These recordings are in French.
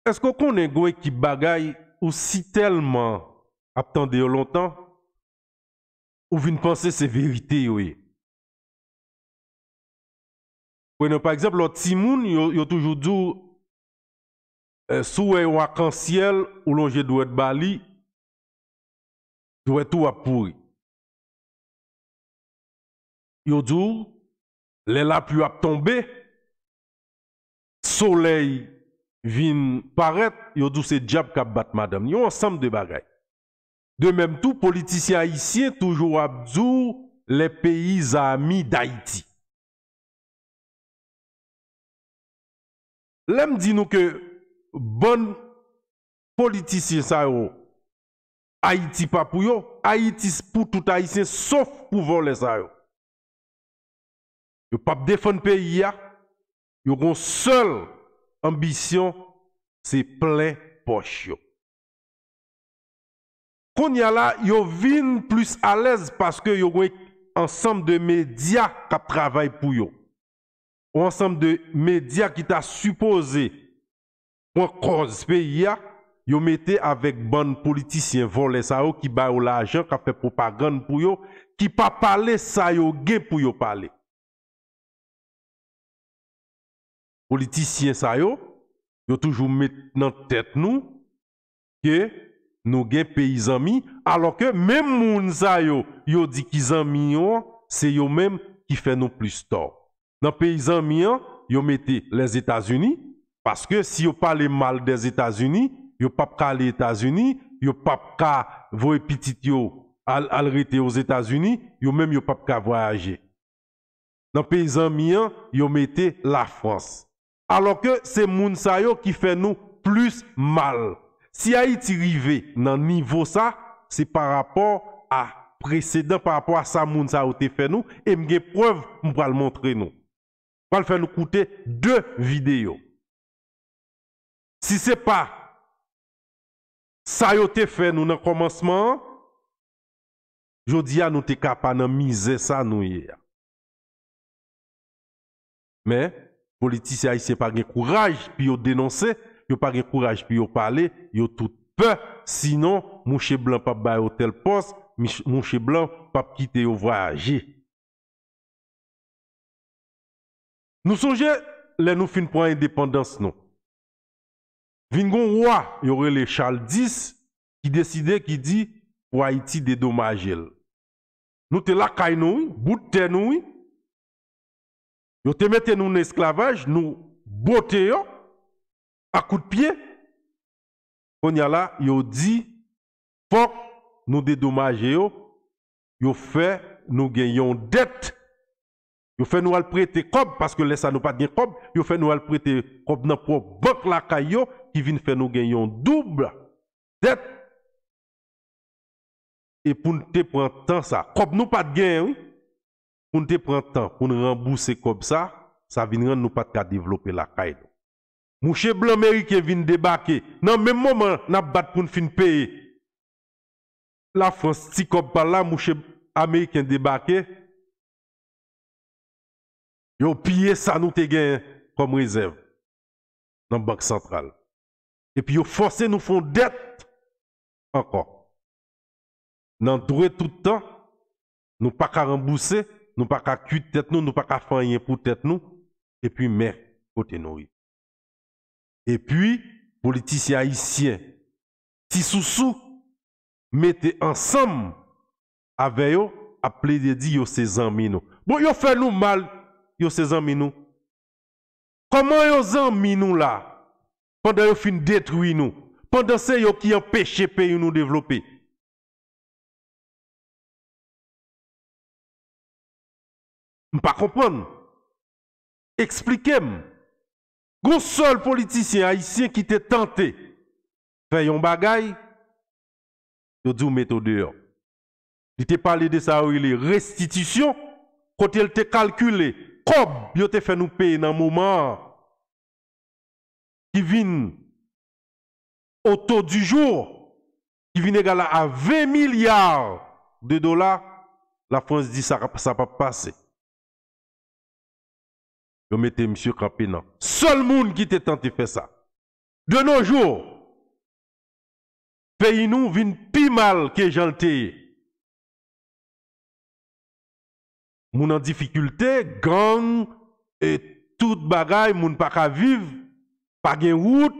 Est-ce qu'on connaît une équipe bagaille ou si tellement attendez longtemps ou vient penser c'est vérité oui. Prenons par exemple l'autre Timoun, yo toujours dit sous un arc-en-ciel ou l'on doit être Bali doit tout à pourri. Yo dit les la pluie a tombé, soleil vient paraître, yo dit c'est diable qui bat madame. Yo ensemble de bagailles. De même tout politiciens haïtiens toujours abdou les pays amis d'Haïti. L'aime dit nous que bon politicien ça yo Haïti pas pour yo, Haïti pour tout haïtien sauf pour voler ça yo. Yo pas défendre pays ya, yo gon seule ambition c'est plein poche yo. Qu'on y a là, yo vin plus à l'aise parce que yo gon ensemble de médias qui travaillent pour yo. Ou ensemble de médias qui t'a supposé pour cause pays ya, yo mettez avec bon politicien volé ça yo qui ba l'argent qui fait propagande pour yo, qui pas parler ça yo gen pour yo parler. Politicien ça yo toujours mettre dans tête nous que nous gen pays amis alors que même moun sa yo dit qu'ils amis yo c'est yo même qui fait nous plus tort. Dans pays amis yo mettez les États-Unis parce que si yo parle mal des États-Unis, yo pas ka les États-Unis, yo pas ka voye petit yo al rete aux États-Unis, yo même yo pas ka voyager. Dans pays amis yo mettez la France. Alors que c'est moun sa yo qui fait nous plus mal. Si Haïti rive dans niveau ça, c'est par rapport à précédent, par rapport à ça moun sa yo te fait nous, et m'gen preuve m'pral le montrer nous. M'pral faire nous coûter 2 vidéos. Si c'est pas ça yo te fait nous dans commencement, jodi a nous te capable nan miser ça nous hier. Mais politiciens haïtiens pas gen courage puis yo dénoncer, yo pas gen courage puis yo parler, yo tout peur sinon mouche blanc pas bay hôtel poste, mouche blanc pas quitter yo voyager. Nous songeons les nous fin pour indépendance non. Vin gon roi, y aurait les Charles X qui décidait qui dit pour Haïti dédommager. Nous te la kay nou, bout de terre nou. Yo te mette nous en esclavage, nous botte yo à coup de pied. On y a là, yo dit faut nous dédommager yo fait nous gagnons dette. Yo fait nous al prêter cob parce que laisse nous pas de cob, yo fait nous al prêter cob dans pour banque la caillou qui vient faire nous gagnons double dette. Et pour nous te prendre temps ça, cob nous pas de gain oui. Pour nous te prendre temps pour nous rembourser comme ça vient rendre nous pas de développer la caille. Mouche blanc américain vient débarquer. Dans le même moment, n'a battre pour nous fin payer. La France ti cob par là, mouche américain débarquer. Yo pillé ça nous te gain comme réserve dans la banque centrale. Et puis yo forcé nous font dette encore. Dans tout le temps, nous pas qu'à rembourser, nous pas qu'à cuire tête nous pas qu'à faire rien pour tête nous et puis mais côté nous. Et puis politiciens haïtiens ti sous mettez ensemble avec eux à plaider dire yo ses amis nous. Bon yo fait nous mal yo ses amis nous. Comment yo amis nous là pendant yo fin détruire nous, pendant c'est yo qui empêche pays nous développer. M'pas comprendre. Expliquez-moi. Gon seul politicien haïtien qui t'est tenté faire yon bagay, yo dit ou mettre dehors. Il t'a parlé de ça il est restitution quand il t'a calculé comme yo te fait nous payer dans moment qui vient au taux du jour qui vient égal à 20 milliards de dollars, la France dit ça pas passer. Yo mettez monsieur campé non. Seul monde qui te tenté faire ça. De nos jours, pays nous vient plus mal que janté. Moun en difficulté, gang et tout bagaille, moun pas ka vivre, pas gen route.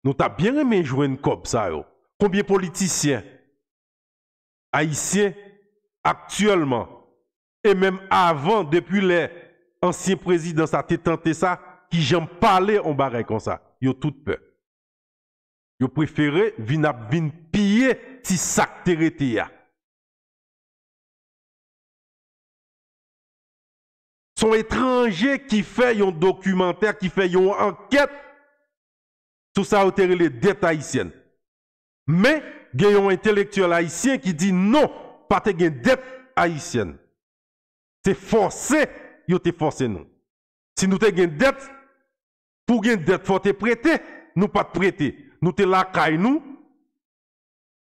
Nous t'a bien aimé jouer une comme ça yo. Combien de politiciens haïtiens actuellement et même avant, depuis les anciens présidents, ça t'est tenté ça, qui j'aime parler en bagaille comme ça. Yo tout peur. Yo préféré vin piller si sac terete ya. Son étranger qui fait un documentaire, qui fait une enquête sur ça a les dettes haïtiennes. Mais il y a un intellectuel haïtien qui dit non, pas de dette haïtienne. C'est forcé, yo te forcé nous. Si nous avons une dette, pour une dette, il faut te prêter, nous pas te prêter. Nous te la caille nous.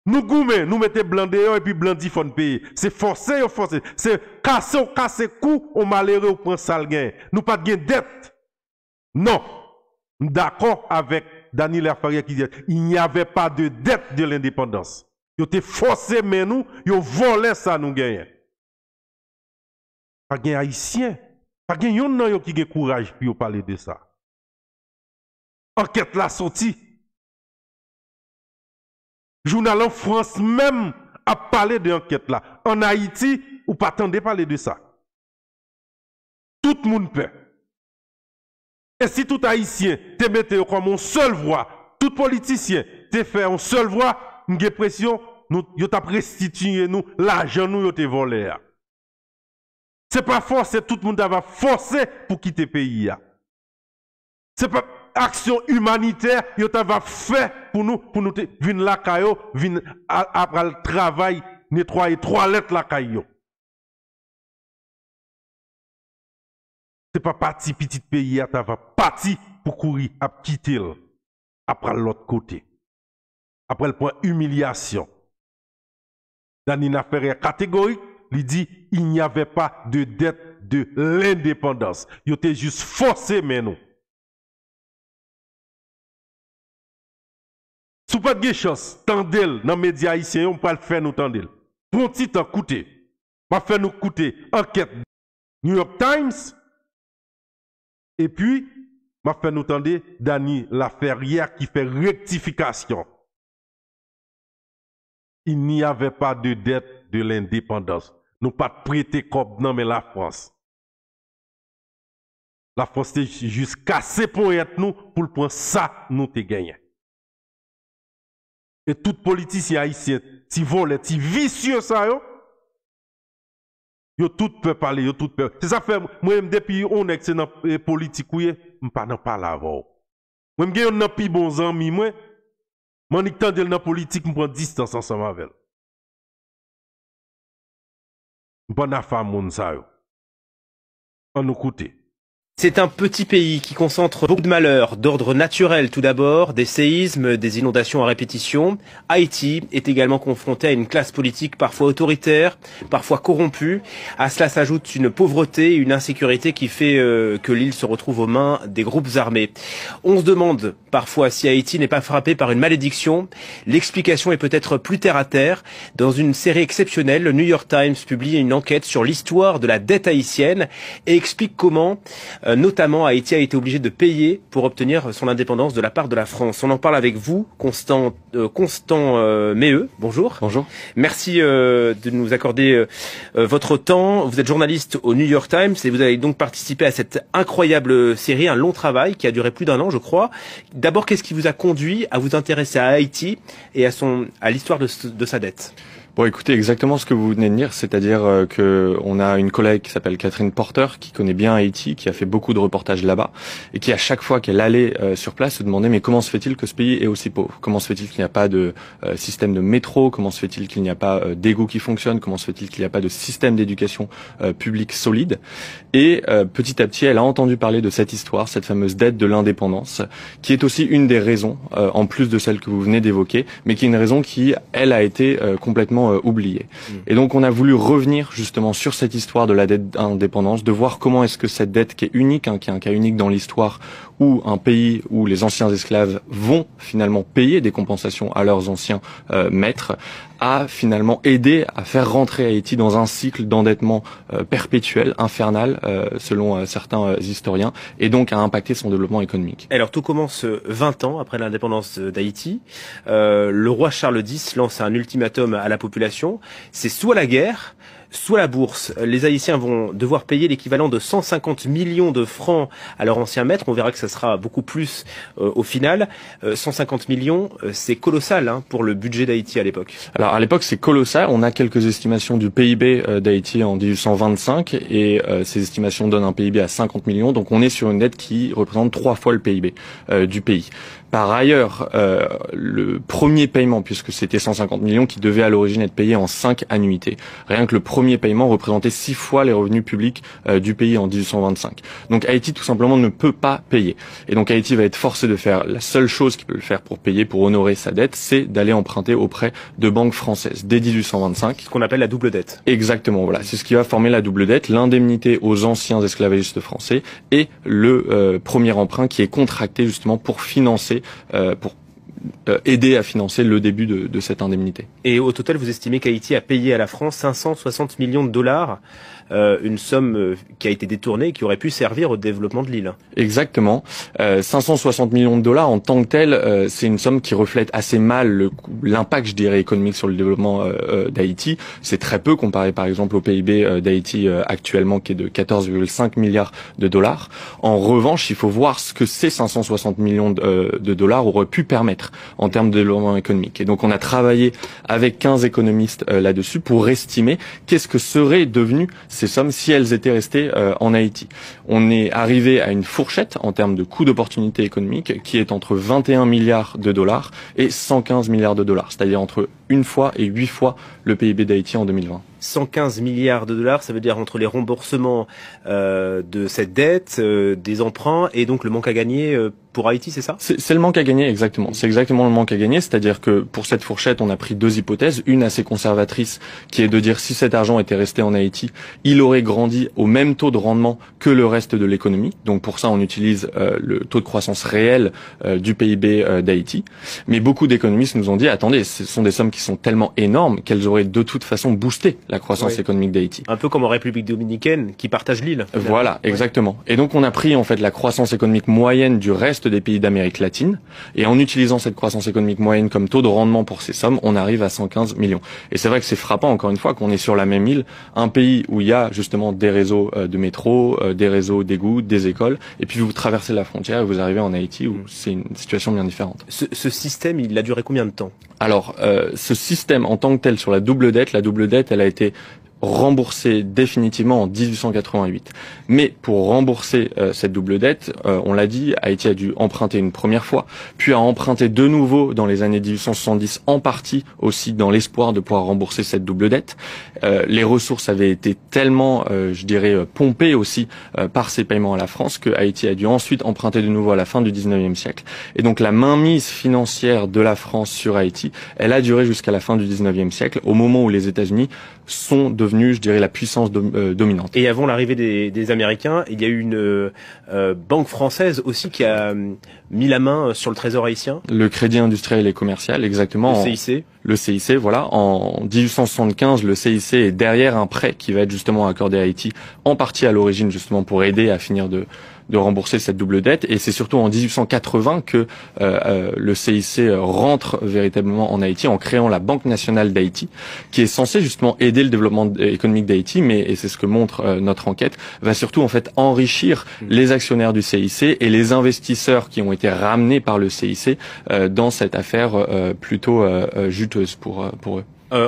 Nous goumé, nous mettons blanc dehors et puis blanc dit faut payer. C'est forcé ou forcé. C'est casser coup au malheureux ou prend sale gain. Nous pas de dette. Non. D'accord avec Daniel Laferrière qui dit il n'y avait pas de dette de l'indépendance. Ils ont forcé mais nous, ils ont volé ça nous gagnons. Pas de haïtien. Pas de yon qui a courage pour parler de ça. Enquête la sortie. Journal en France même a parlé de l'enquête là. En Haïti, ou pas attendez parler de ça. Tout le monde peut. Et si tout Haïtien te mette comme une seule voix, tout politicien te fait une seule voix, une pression, nous t'a restitué nous l'argent nous te volé. C'est pas forcé, tout le monde va forcer pour quitter le pays. C'est pas action humanitaire, yo t'ava fait pour nous venir la caillou, venir après le travail, nettoyer toilette la caillou. C'est pas parti petit pays, t'ava parti pour courir, à quitter après l'autre côté. Après le point humiliation. Daniel Laferrière catégorique, il dit il n'y avait pas de dette de l'indépendance. Yo t'es juste forcé mais non. Si vous n'avez pas de chance, tendez dans les médias haïtiens, on peut le faire nous tendez. Pour un petit temps, écoutez. On va faire nous écouter enquête New York Times. Et puis, on va faire nous tendez Daniel Laferrière qui fait rectification. Il n'y avait pas de dette de l'indépendance. Nous pas prêter comme non mais la France. La France est juste cassée pour être nous pour le point ça nous te gagné. Et tout politicien haïtien, si volé, si vicieux ça yo tout peut parler, yo tout peut. C'est ça fait moi depuis on est dans politique oué, m'pas nan parler avant. Moi m'gè yon nan pi bon ami moi, m'en tande dans politique m'prend distance ensemble avec. M'pas nan femme moun ça yo. On nous écouter. C'est un petit pays qui concentre beaucoup de malheurs, d'ordre naturel tout d'abord, des séismes, des inondations à répétition. Haïti est également confronté à une classe politique parfois autoritaire, parfois corrompue. À cela s'ajoute une pauvreté, une insécurité qui fait que l'île se retrouve aux mains des groupes armés. On se demande parfois si Haïti n'est pas frappé par une malédiction. L'explication est peut-être plus terre à terre. Dans une série exceptionnelle, le New York Times publie une enquête sur l'histoire de la dette haïtienne et explique comment notamment, Haïti a été obligé de payer pour obtenir son indépendance de la part de la France. On en parle avec vous, Constant Méheux. Bonjour. Bonjour. Merci de nous accorder votre temps. Vous êtes journaliste au New York Times et vous avez donc participé à cette incroyable série, un long travail qui a duré plus d'1 an, je crois. D'abord, qu'est-ce qui vous a conduit à vous intéresser à Haïti et à l'histoire de sa dette ? Bon, écoutez, exactement ce que vous venez de dire, c'est-à-dire que on a une collègue qui s'appelle Catherine Porter, qui connaît bien Haïti, qui a fait beaucoup de reportages là-bas, et qui à chaque fois qu'elle allait sur place se demandait mais comment se fait-il que ce pays est aussi pauvre ? Comment se fait-il qu'il n'y a pas de système de métro ? Comment se fait-il qu'il n'y a pas d'égout qui fonctionne ? Comment se fait-il qu'il n'y a pas de système d'éducation publique solide ? Et petit à petit, elle a entendu parler de cette histoire, cette fameuse dette de l'indépendance, qui est aussi une des raisons, en plus de celle que vous venez d'évoquer, mais qui est une raison qui, elle, a été complètement oublié. Et donc on a voulu revenir justement sur cette histoire de la dette d'indépendance, de voir comment est-ce que cette dette qui est unique, qui est un cas unique dans l'histoire, où un pays où les anciens esclaves vont finalement payer des compensations à leurs anciens maîtres, a finalement aidé à faire rentrer Haïti dans un cycle d'endettement perpétuel, infernal, selon certains historiens, et donc a impacté son développement économique. Alors tout commence 20 ans après l'indépendance d'Haïti. Le roi Charles X lance un ultimatum à la population. C'est soit la guerre, soit la bourse. Les Haïtiens vont devoir payer l'équivalent de 150 millions de francs à leur ancien maître. On verra que ça sera beaucoup plus au final. 150 millions, c'est colossal pour le budget d'Haïti à l'époque. Alors à l'époque, c'est colossal. On a quelques estimations du PIB d'Haïti en 1825 et ces estimations donnent un PIB à 50 millions. Donc on est sur une dette qui représente 3 fois le PIB du pays. Par ailleurs, le premier paiement, puisque c'était 150 millions qui devait à l'origine être payé en 5 annuités. Rien que le premier paiement représentait 6 fois les revenus publics du pays en 1825. Donc Haïti tout simplement ne peut pas payer. Et donc Haïti va être forcé de faire la seule chose qu'il peut faire pour payer, pour honorer sa dette, c'est d'aller emprunter auprès de banques françaises dès 1825. Ce qu'on appelle la double dette. Exactement, voilà. C'est ce qui va former la double dette, l'indemnité aux anciens esclavagistes français et le premier emprunt qui est contracté justement pour financer pour aider à financer le début de cette indemnité. Et au total, vous estimez qu'Haïti a payé à la France 560 millions de dollars, une somme qui a été détournée et qui aurait pu servir au développement de l'île. Exactement. 560 millions de dollars en tant que tel, c'est une somme qui reflète assez mal l'impact, je dirais, économique sur le développement d'Haïti. C'est très peu comparé par exemple au PIB d'Haïti actuellement qui est de 14,5 milliards de dollars. En revanche, il faut voir ce que ces 560 millions de dollars auraient pu permettre en termes de développement économique. Et donc on a travaillé avec 15 économistes là-dessus pour estimer qu'est-ce que seraient devenues ces sommes si elles étaient restées en Haïti. On est arrivé à une fourchette en termes de coût d'opportunité économique qui est entre 21 milliards de dollars et 115 milliards de dollars, c'est-à-dire entre 1 fois et 8 fois le PIB d'Haïti en 2020. 115 milliards de dollars, ça veut dire entre les remboursements de cette dette, des emprunts et donc le manque à gagner pour Haïti, c'est ça? C'est le manque à gagner, exactement. C'est exactement le manque à gagner, c'est-à-dire que pour cette fourchette, on a pris 2 hypothèses. Une assez conservatrice, qui est de dire si cet argent était resté en Haïti, il aurait grandi au même taux de rendement que le reste de l'économie. Donc pour ça, on utilise le taux de croissance réel du PIB d'Haïti. Mais beaucoup d'économistes nous ont dit, attendez, ce sont des sommes qui sont tellement énormes qu'elles auraient de toute façon boosté la croissance économique d'Haïti. Un peu comme en République dominicaine, qui partage l'île. Voilà, exactement. Et donc on a pris en fait la croissance économique moyenne du reste des pays d'Amérique latine, et en utilisant cette croissance économique moyenne comme taux de rendement pour ces sommes, on arrive à 115 millions. Et c'est vrai que c'est frappant, encore une fois, qu'on est sur la même île, un pays où il y a justement des réseaux de métro, des réseaux d'égouts, des écoles, et puis vous traversez la frontière et vous arrivez en Haïti où c'est une situation bien différente. Ce système, il a duré combien de temps? Alors, ce système en tant que tel sur la double dette, elle a été remboursée définitivement en 1888. Mais pour rembourser cette double dette, on l'a dit, Haïti a dû emprunter une première fois, puis a emprunté de nouveau dans les années 1870, en partie aussi dans l'espoir de pouvoir rembourser cette double dette. Les ressources avaient été tellement, je dirais, pompées aussi par ces paiements à la France que Haïti a dû ensuite emprunter de nouveau à la fin du 19e siècle. Et donc la mainmise financière de la France sur Haïti, elle a duré jusqu'à la fin du 19e siècle, au moment où les États-Unis sont devenus, je dirais, la puissance dominante. Et avant l'arrivée des Américains, il y a eu une banque française aussi qui a mis la main sur le trésor haïtien. Le Crédit industriel et commercial, exactement. Le CIC. Le CIC, voilà. En 1875, le CIC est derrière un prêt qui va être justement accordé à Haïti, en partie à l'origine justement pour aider à finir de rembourser cette double dette. Et c'est surtout en 1880 que le CIC rentre véritablement en Haïti en créant la Banque nationale d'Haïti, qui est censée justement aider le développement économique d'Haïti, mais, et c'est ce que montre notre enquête, va surtout en fait enrichir les actionnaires du CIC et les investisseurs qui ont été ramenés par le CIC dans cette affaire plutôt juteuse pour eux.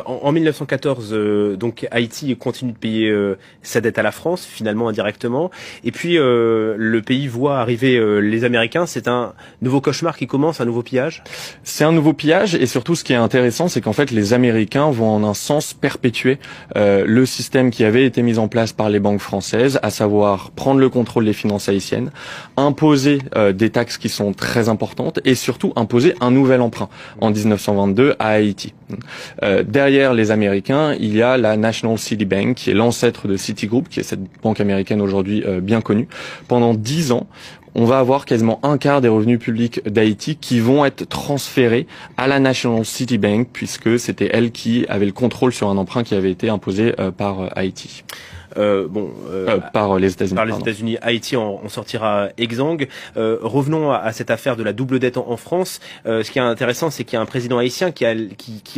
En 1914, donc Haïti continue de payer sa dette à la France, finalement indirectement. Et puis le pays voit arriver les Américains. C'est un nouveau cauchemar qui commence, un nouveau pillage. C'est un nouveau pillage, et surtout ce qui est intéressant, c'est qu'en fait les Américains vont en un sens perpétuer le système qui avait été mis en place par les banques françaises, à savoir prendre le contrôle des finances haïtiennes, imposer des taxes qui sont très importantes, et surtout imposer un nouvel emprunt en 1922 à Haïti. Derrière les Américains, il y a la National City Bank, qui est l'ancêtre de Citigroup, qui est cette banque américaine aujourd'hui bien connue. Pendant 10 ans, on va avoir quasiment un quart des revenus publics d'Haïti qui vont être transférés à la National City Bank, puisque c'était elle qui avait le contrôle sur un emprunt qui avait été imposé par Haïti. Par les États-Unis. Par les États-Unis, Haïti en sortira exsangue. Revenons à cette affaire de la double dette en France. Ce qui est intéressant, c'est qu'il y a un président haïtien qui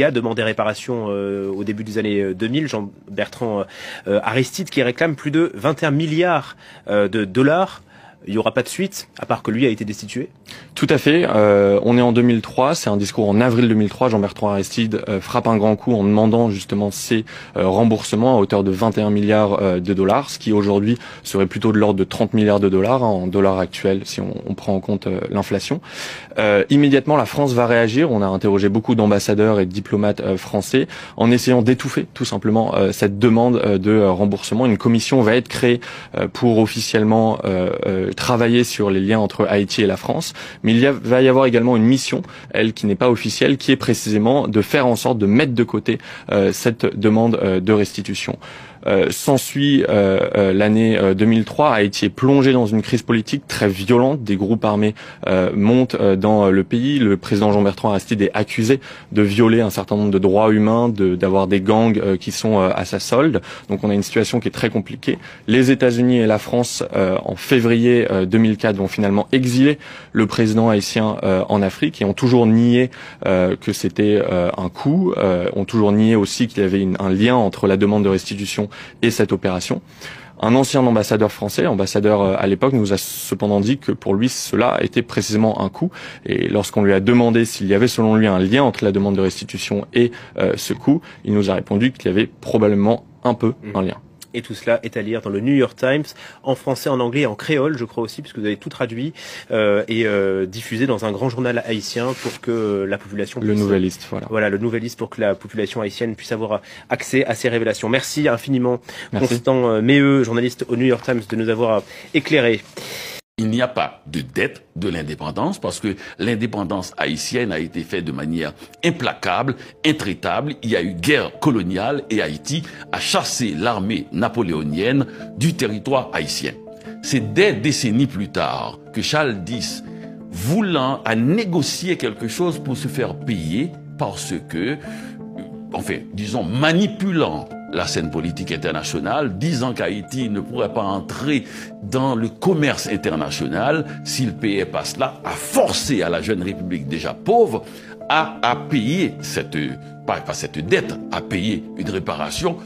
a demandé réparation au début des années 2000, Jean-Bertrand Aristide, qui réclame plus de 21 milliards de dollars. Il n'y aura pas de suite, à part que lui a été destitué? Tout à fait. On est en 2003, c'est un discours en avril 2003. Jean-Bertrand Aristide frappe un grand coup en demandant justement ces remboursements à hauteur de 21 milliards de dollars, ce qui aujourd'hui serait plutôt de l'ordre de 30 milliards de dollars, en dollars actuels, si on prend en compte l'inflation. Immédiatement, la France va réagir. On a interrogé beaucoup d'ambassadeurs et de diplomates français en essayant d'étouffer tout simplement cette demande de remboursement. Une commission va être créée pour officiellement travailler sur les liens entre Haïti et la France, mais va y avoir également une mission, elle qui n'est pas officielle, qui est précisément de faire en sorte de mettre de côté cette demande de restitution. S'ensuit l'année 2003, Haïti est plongé dans une crise politique très violente. Des groupes armés montent dans le pays. Le président Jean-Bertrand Aristide est accusé de violer un certain nombre de droits humains, d'avoir des gangs qui sont à sa solde. Donc on a une situation qui est très compliquée. Les États-Unis et la France, en février 2004, vont finalement exiler le président haïtien en Afrique et ont toujours nié que c'était un coup, ont toujours nié aussi qu'il y avait un lien entre la demande de restitution et cette opération. Un ancien ambassadeur français, ambassadeur à l'époque, nous a cependant dit que pour lui, cela était précisément un coup. Et lorsqu'on lui a demandé s'il y avait selon lui un lien entre la demande de restitution et ce coup, il nous a répondu qu'il y avait probablement un peu un lien. Et tout cela est à lire dans le New York Times, en français, en anglais et en créole, je crois aussi, puisque vous avez tout traduit et diffusé dans un grand journal haïtien pour que la population puisse... Le Nouvelliste, voilà. Voilà, le Nouvelliste, pour que la population haïtienne puisse avoir accès à ces révélations. Merci infiniment, Merci. Constant Méheux, journaliste au New York Times, de nous avoir éclairé. Il n'y a pas de dette de l'indépendance parce que l'indépendance haïtienne a été faite de manière implacable, intraitable. Il y a eu guerre coloniale et Haïti a chassé l'armée napoléonienne du territoire haïtien. C'est des décennies plus tard que Charles X, voulant à négocier quelque chose pour se faire payer parce que, enfin, disons, manipulant la scène politique internationale, disant qu'Haïti ne pourrait pas entrer dans le commerce international s'il payait pas cela, a forcé à la jeune République déjà pauvre à payer cette, pas cette dette, à payer une réparation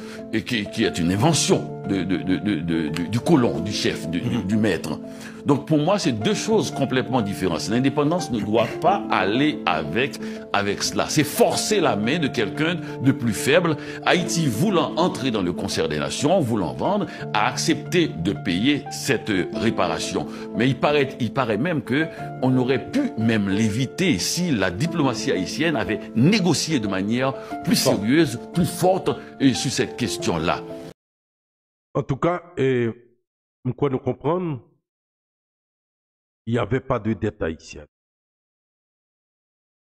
qui est une invention du colon, du chef, du maître. Donc pour moi, c'est deux choses complètement différentes. L'indépendance ne doit pas aller avec cela. C'est forcer la main de quelqu'un de plus faible. Haïti, voulant entrer dans le concert des nations, voulant vendre, a accepté de payer cette réparation. Mais il paraît même que on aurait pu même l'éviter si la diplomatie haïtienne avait négocié de manière plus sérieuse, plus forte sur cette question-là. En tout cas, quoi nous comprendre, il n'y avait pas de dette haïtienne.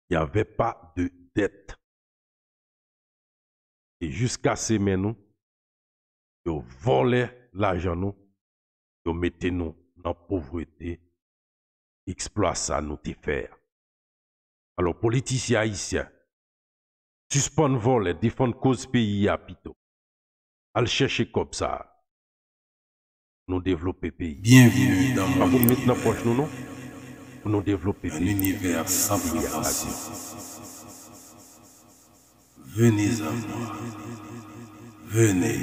Il n'y avait pas de dette. Et jusqu'à ces mains, nous, ils volaient l'argent, nous, ils mettaient nous dans la pauvreté, exploitaient ça, nous te faire. Alors, politiciens haïtiens, suspendent voler, défendre cause pays à pito. Al chercher comme ça. Nous développer pays. Bienvenue dans Pas mon pour mettre dans la poche nous, non? Pour nous développer pays. univers sans frontières. Venez à moi. Venez.